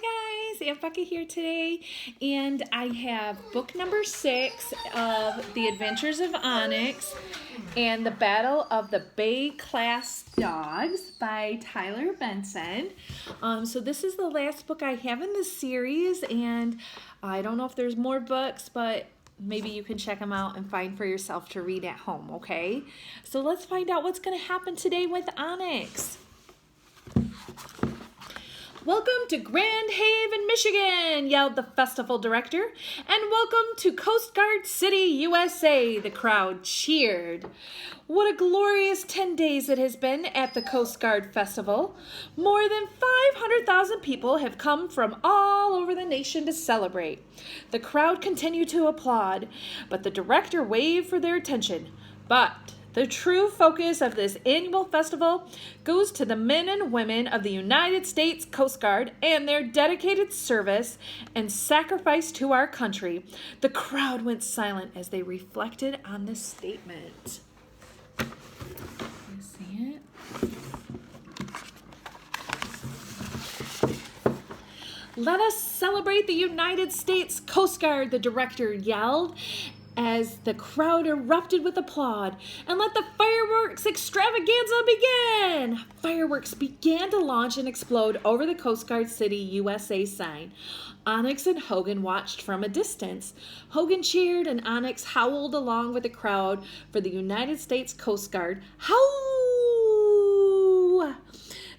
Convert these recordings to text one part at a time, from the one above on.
guys, Aunt Becca here today, and I have book number 6 of The Adventures of Onyx and the Battle of the Bay Class Dogs by Tyler Benson. So this is the last book I have in this series, and I don't know if there's more books, but maybe you can check them out and find for yourself to read at home, okay? So let's find out what's going to happen today with Onyx. Welcome to Grand Haven, Michigan, yelled the festival director, and welcome to Coast Guard City, USA, the crowd cheered. What a glorious 10 days it has been at the Coast Guard Festival. More than 500,000 people have come from all over the nation to celebrate. The crowd continued to applaud, but the director waved for their attention. But the true focus of this annual festival goes to the men and women of the United States Coast Guard and their dedicated service and sacrifice to our country. The crowd went silent as they reflected on this statement. You see it? Let us celebrate the United States Coast Guard, the director yelled, as the crowd erupted with applaud, and let the fireworks extravaganza begin. Fireworks began to launch and explode over the Coast Guard City, USA sign. Onyx and Hogan watched from a distance. Hogan cheered and Onyx howled along with the crowd for the United States Coast Guard. Howl!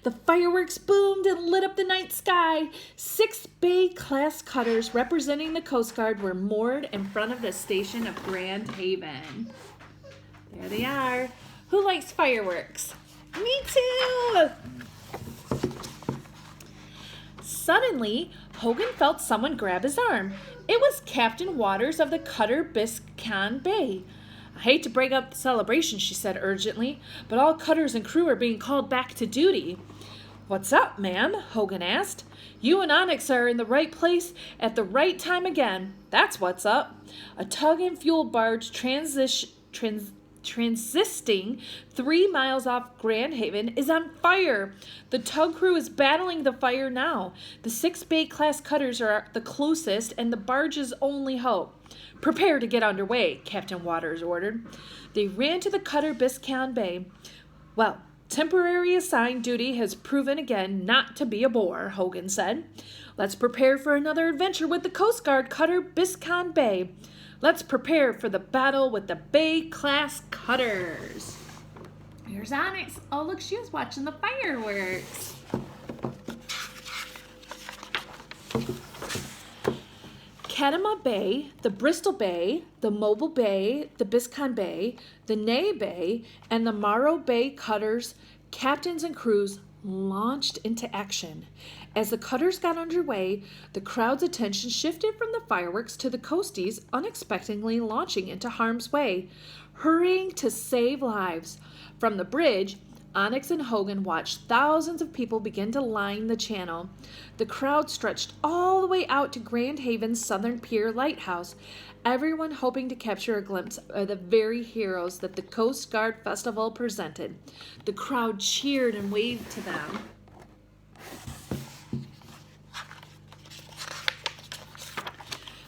The fireworks boomed and lit up the night sky. 6 Bay-class cutters representing the Coast Guard were moored in front of the station of Grand Haven. There they are. Who likes fireworks? Me too! Suddenly, Hogan felt someone grab his arm. It was Captain Waters of the cutter Biscan Bay. I hate to break up the celebration, she said urgently, but all cutters and crew are being called back to duty. What's up, man? Hogan asked. You and Onyx are in the right place at the right time again. That's what's up. A tug and fuel barge transisting 3 miles off Grand Haven is on fire. The tug crew is battling the fire now. The 6 Bay-class cutters are the closest and the barge's only hope. Prepare to get underway, Captain Waters ordered. They ran to the cutter Biscan Bay. Well, temporary assigned duty has proven again not to be a bore, Hogan said. Let's prepare for another adventure with the Coast Guard cutter Biscan Bay. Let's prepare for the battle with the Bay-class cutters. Here's Onyx. Oh, look, she was watching the fireworks. Catama Bay, the Bristol Bay, the Mobile Bay, the Biscan Bay, the Nay Bay, and the Morrow Bay cutters, captains and crews launched into action. As the cutters got underway, the crowd's attention shifted from the fireworks to the coasties unexpectedly launching into harm's way, hurrying to save lives. From the bridge, Onyx and Hogan watched thousands of people begin to line the channel. The crowd stretched all the way out to Grand Haven's Southern Pier Lighthouse, everyone hoping to capture a glimpse of the very heroes that the Coast Guard Festival presented. The crowd cheered and waved to them.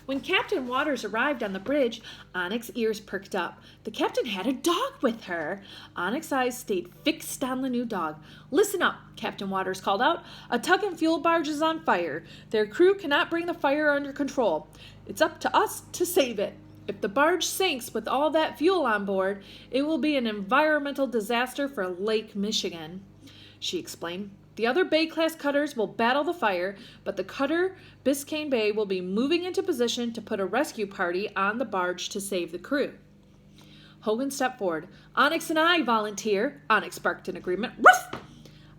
When Captain Waters arrived on the bridge, Onyx's ears perked up. The captain had a dog with her. Onyx's eyes stayed fixed on the new dog. Listen up, Captain Waters called out. A tug and fuel barge is on fire. Their crew cannot bring the fire under control. It's up to us to save it. If the barge sinks with all that fuel on board, it will be an environmental disaster for Lake Michigan, she explained. The other Bay-class cutters will battle the fire, but the cutter Biscayne Bay will be moving into position to put a rescue party on the barge to save the crew. Hogan stepped forward. Onyx and I volunteer, Onyx barked in agreement. Ruff!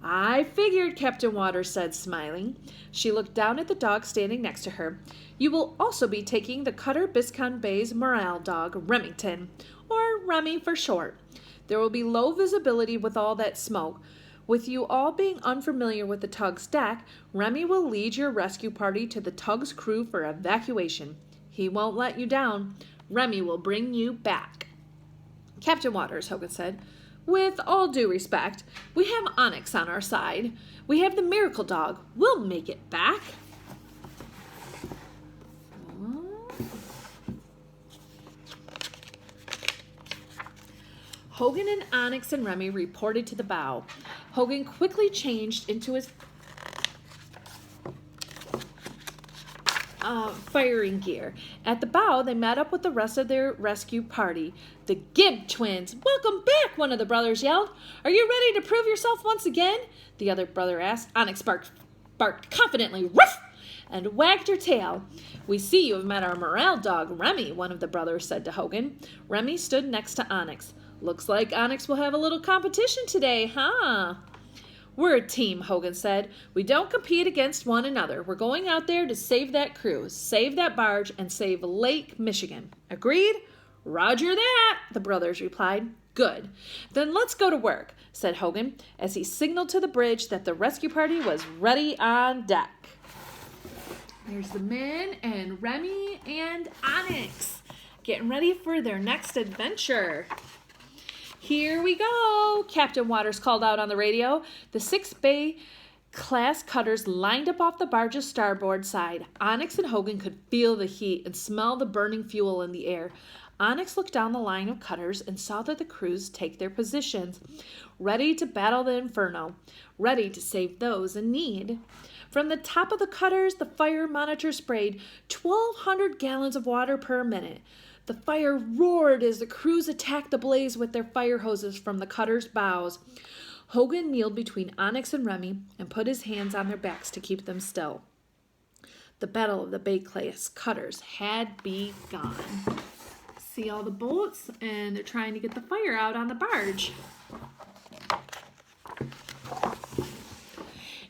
I figured, Captain Waters said, smiling. She looked down at the dog standing next to her. You will also be taking the cutter Biscayne Bay's morale dog, Remington, or Remy for short. There will be low visibility with all that smoke. With you all being unfamiliar with the tug's deck, Remy will lead your rescue party to the tug's crew for evacuation. He won't let you down. Remy will bring you back. Captain Waters, Hogan said, with all due respect, we have Onyx on our side. We have the miracle dog. We'll make it back. Hogan and Onyx and Remy reported to the bow. Hogan quickly changed into his firing gear. At the bow, they met up with the rest of their rescue party. The Gibb twins. "Welcome back," one of the brothers yelled. "Are you ready to prove yourself once again?" the other brother asked. Onyx barked confidently, "Ruff!" and wagged her tail. "We see you have met our morale dog, Remy," one of the brothers said to Hogan. Remy stood next to Onyx. "Looks like Onyx will have a little competition today, huh?" "We're a team," Hogan said. "We don't compete against one another. We're going out there to save that crew, save that barge, and save Lake Michigan. Agreed?" "Roger that," the brothers replied. "Good. Then let's go to work," said Hogan, as he signaled to the bridge that the rescue party was ready on deck. There's the men and Remy and Onyx getting ready for their next adventure. "Here we go," Captain Waters called out on the radio. The 6 Bay class cutters lined up off the barge's starboard side. Onyx and Hogan could feel the heat and smell the burning fuel in the air. Onyx looked down the line of cutters and saw that the crews take their positions, ready to battle the inferno, ready to save those in need. From the top of the cutters, the fire monitor sprayed 1,200 gallons of water per minute. The fire roared as the crews attacked the blaze with their fire hoses from the cutter's bows. Hogan kneeled between Onyx and Remy and put his hands on their backs to keep them still. The battle of the Bay class cutters had begun. See all the boats, and they're trying to get the fire out on the barge.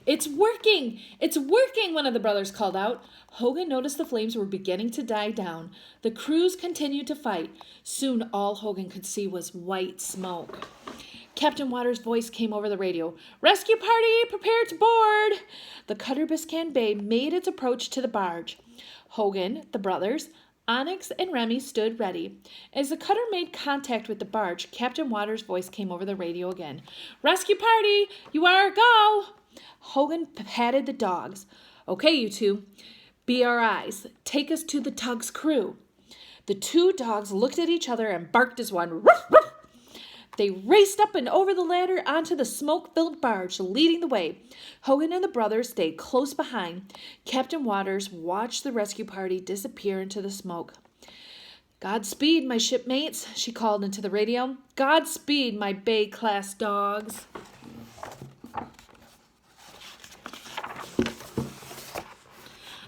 "It's working! It's working!" one of the brothers called out. Hogan noticed the flames were beginning to die down. The crews continued to fight. Soon all Hogan could see was white smoke. Captain Waters' voice came over the radio. "Rescue party, prepare to board!" The cutter Biscayne Bay made its approach to the barge. Hogan, the brothers, Onyx, and Remy stood ready. As the cutter made contact with the barge, Captain Waters' voice came over the radio again. "Rescue party, you are a go!" Hogan patted the dogs. "Okay, you two. Be our eyes. Take us to the tug's crew." The 2 dogs looked at each other and barked as one. "Ruff, ruff!" They raced up and over the ladder onto the smoke-filled barge, leading the way. Hogan and the brothers stayed close behind. Captain Waters watched the rescue party disappear into the smoke. "Godspeed, my shipmates," she called into the radio. "Godspeed, my Bay-class dogs."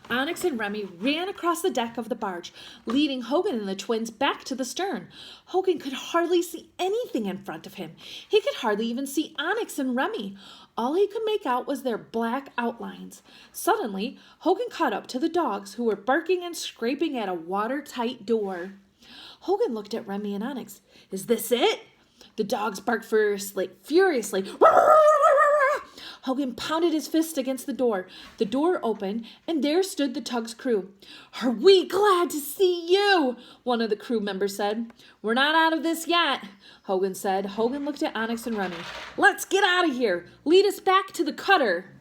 Onyx and Remy ran across the deck of the barge, leading Hogan and the twins back to the stern. Hogan could hardly see anything in front of him. He could hardly even see Onyx and Remy. All he could make out was their black outlines. Suddenly, Hogan caught up to the dogs, who were barking and scraping at a watertight door. Hogan looked at Remy and Onyx. "Is this it?" The dogs barked furiously. Hogan pounded his fist against the door. The door opened, and there stood the tug's crew. "Are we glad to see you?" one of the crew members said. "We're not out of this yet," Hogan said. Hogan looked at Onyx and Remy. "Let's get out of here. Lead us back to the cutter."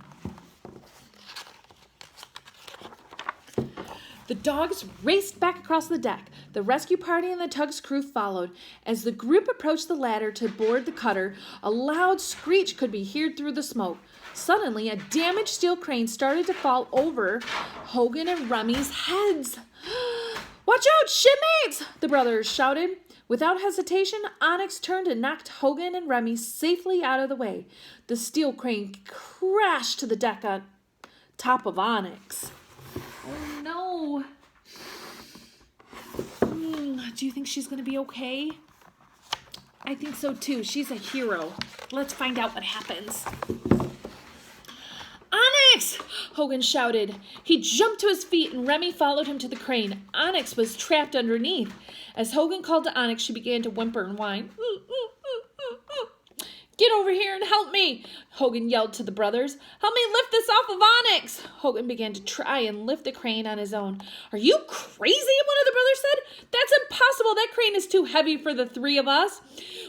The dogs raced back across the deck. The rescue party and the tug's crew followed. As the group approached the ladder to board the cutter, a loud screech could be heard through the smoke. Suddenly, a damaged steel crane started to fall over Hogan and Remy's heads. "Watch out, shipmates!" the brothers shouted. Without hesitation, Onyx turned and knocked Hogan and Remy safely out of the way. The steel crane crashed to the deck on top of Onyx. "Oh, no. Do you think she's going to be okay?" "I think so, too. She's a hero. Let's find out what happens." "Onyx!" Hogan shouted. He jumped to his feet, and Remy followed him to the crane. Onyx was trapped underneath. As Hogan called to Onyx, she began to whimper and whine. "Get over here and help me," Hogan yelled to the brothers. "Help me lift this off of Onyx." Hogan began to try and lift the crane on his own. "Are you crazy?" one of the brothers said. "That's impossible. That crane is too heavy for the 3 of us."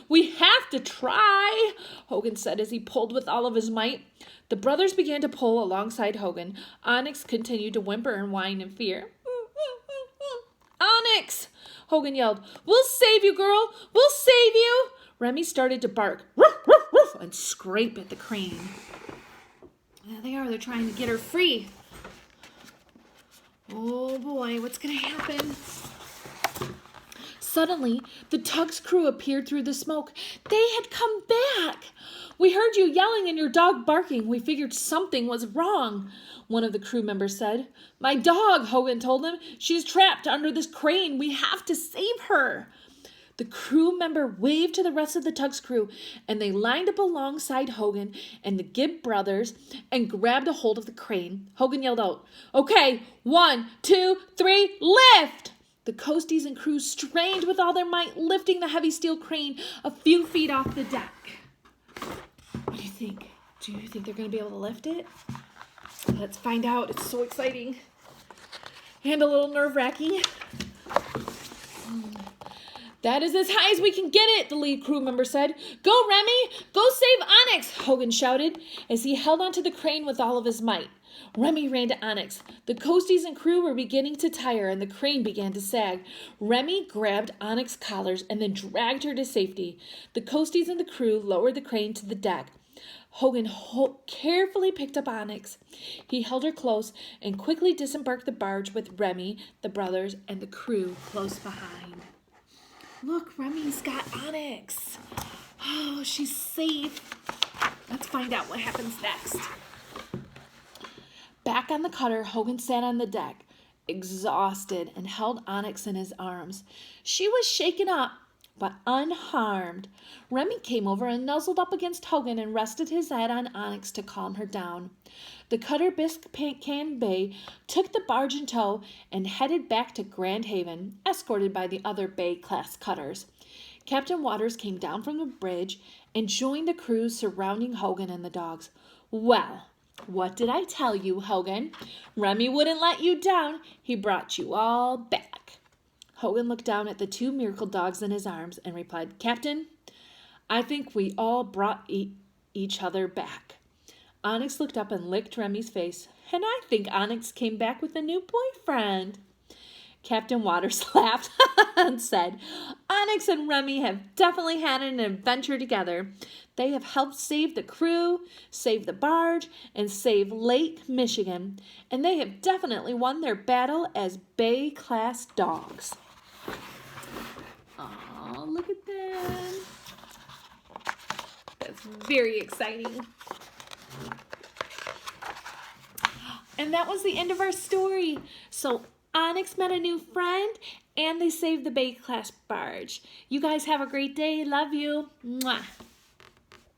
"We have to try," Hogan said as he pulled with all of his might. The brothers began to pull alongside Hogan. Onyx continued to whimper and whine in fear. "Onyx!" Hogan yelled. "We'll save you, girl! We'll save you!" Remy started to bark, "Woof, woof, woof," and scrape at the crane. There they are. They're trying to get her free. Oh boy, what's going to happen? Suddenly, the tug's crew appeared through the smoke. They had come back. "We heard you yelling and your dog barking. We figured something was wrong," one of the crew members said. "My dog," Hogan told them. "She's trapped under this crane. We have to save her." The crew member waved to the rest of the tug's crew, and they lined up alongside Hogan and the Gibb brothers and grabbed a hold of the crane. Hogan yelled out, "Okay, 1, 2, 3, lift!" The coasties and crew strained with all their might, lifting the heavy steel crane a few feet off the deck. What do you think? Do you think they're going to be able to lift it? Let's find out. It's so exciting. And a little nerve-wracking. "That is as high as we can get it," the lead crew member said. "Go, Remy! Go save Onyx!" Hogan shouted as he held onto the crane with all of his might. Remy ran to Onyx. The coasties and crew were beginning to tire, and the crane began to sag. Remy grabbed Onyx's collars and then dragged her to safety. The coasties and the crew lowered the crane to the deck. Hogan carefully picked up Onyx. He held her close and quickly disembarked the barge with Remy, the brothers, and the crew close behind. Look, Remy's got Onyx. Oh, she's safe. Let's find out what happens next. Back on the cutter, Hogan sat on the deck, exhausted, and held Onyx in his arms. She was shaken up, but unharmed. Remy came over and nuzzled up against Hogan and rested his head on Onyx to calm her down. The cutter Biscayne Bay took the barge in tow and headed back to Grand Haven, escorted by the other Bay-class cutters. Captain Waters came down from the bridge and joined the crew surrounding Hogan and the dogs. "Well, what did I tell you, Hogan? Remy wouldn't let you down. He brought you all back." Hogan looked down at the 2 miracle dogs in his arms and replied, "Captain, I think we all brought each other back." Onyx looked up and licked Remy's face. "And I think Onyx came back with a new boyfriend." Captain Waters laughed and said, "Onyx and Remy have definitely had an adventure together. They have helped save the crew, save the barge, and save Lake Michigan. And they have definitely won their battle as Bay-class dogs." Oh, look at them. That's very exciting. And that was the end of our story. So Onyx met a new friend, and they saved the Bay-class barge. You guys have a great day. Love you. Mwah.